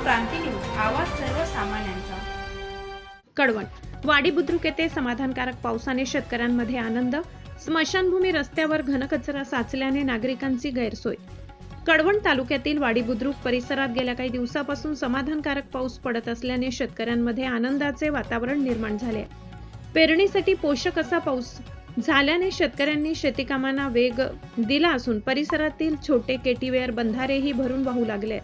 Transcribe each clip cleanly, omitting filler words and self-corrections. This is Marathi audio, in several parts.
क्रांती न्यूज, आवाज सर्वसामान्यांचा। कडवण वाडी बुद्रुक येथे समाधानकारक पावसाने शेतकऱ्यांमध्ये आनंद। स्मशानभूमी रस्त्यावर घनकचरा साचल्याने नागरिकांची गैरसोय। कडवण तालुक्यातील वाडी बुद्रुक परिसरात गेल्या काही दिवसापासून समाधानकारक पाऊस पडत असल्याने शेतकऱ्यांमध्ये आनंदाचे वातावरण निर्माण झाले। पेरणीसाठी पोषक असा पाऊस झाल्याने शेतकऱ्यांनी शेतीकामांना वेग दिला असून परिसरातील छोटे केटीवेअर बंधारेही भरून वाहू लागले।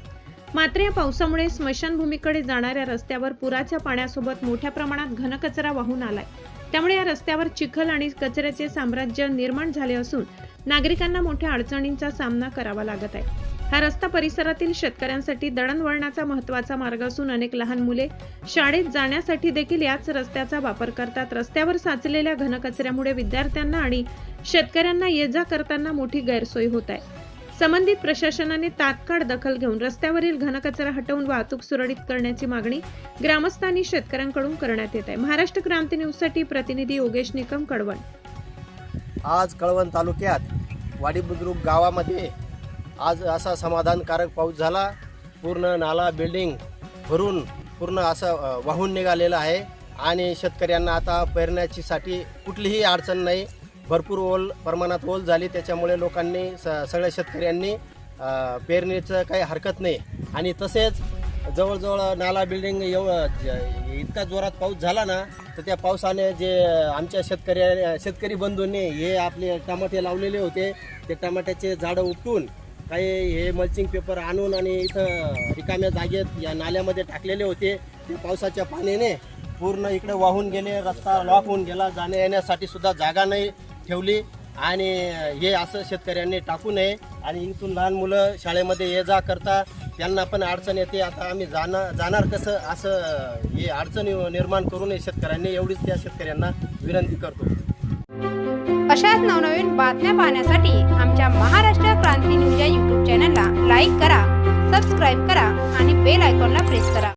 मात्र या पावसामुळे स्मशानभूमीकडे जाणाऱ्या रस्त्यावर पुराच्या पाण्यासोबत मोठ्या प्रमाणात घनकचरा वाहून आलाय। त्यामुळे या रस्त्यावर चिखल आणि कचऱ्याचे साम्राज्य निर्माण झाले असून नागरिकांना मोठ्या अडचणींचा सामना करावा लागत आहे। हा रस्ता परिसरातील शेतकऱ्यांसाठी दळणवळणाचा महत्त्वाचा मार्ग असून अनेक लहान मुले शाळेत जाण्यासाठी देखील याच रस्त्याचा वापर करतात। रस्त्यावर साचलेल्या घनकचऱ्यामुळे विद्यार्थ्यांना आणि शेतकऱ्यांना ये-जा करताना मोठी गैरसोय होत आहे। संबंधित प्रशासनाने तात्काळ दखल घेऊन रस्त्यावरील घनकचरा हटवून वाहतूक सुरळीत करण्याची मागणी ग्रामस्थांनी शेतकऱ्यांकडून करण्यात येत आहे। महाराष्ट्र क्रांती न्यूजसाठी प्रतिनिधी योगेश निकम, कडवण। आज कळवण तालुक्यात वाडी बुद्रुक गावामध्ये आज असा समाधानकारक पाऊस झाला। पूर्ण नाला बिल्डिंग भरून पूर्ण असं वाहून निघालेलं आहे आणि शेतकऱ्यांना आता पेरण्याची कुठलीही अडचण नाही। भरपूर प्रमाणात ओल झाली, त्याच्यामुळे लोकांनी सगळ्या शेतकऱ्यांनी पेरणीचं काही हरकत नाही। आणि तसेच जवळजवळ नाला बिल्डिंग इतका जोरात पाऊस झाला ना, तर त्या पावसाने जे आमच्या शेतकरी बंधूंनी हे आपले टमाटे लावलेले होते, ते टमाट्याचे झाडं उपटून काही हे मल्चिंग पेपर आणून आणि इथं रिकाम्या जागेत या नाल्यामध्ये टाकलेले होते। ते पावसाच्या पाण्याने पूर्ण इकडे वाहून गेले, रस्ता लॉक होऊन गेला, जाण्या येण्यासाठी सुद्धा जागा नाही ठेवली। आणि हे असं शेतकऱ्यांनी टाकू नये आणि इथून लहान मुलं शाळेमध्ये ये जा करता त्यांना पण अडचण येते। आता आम्ही जाणार कसं, असं हे अडचणी निर्माण करू नये शेतकऱ्यांनी, एवढीच त्या शेतकऱ्यांना विनंती करतो। अशाच नवनवीन बातम्या पाहण्यासाठी आमच्या महाराष्ट्र क्रांती न्यूज या YouTube चॅनलला लाईक करा, सबस्क्राईब करा आणि बेल आयकॉनला प्रेस करा।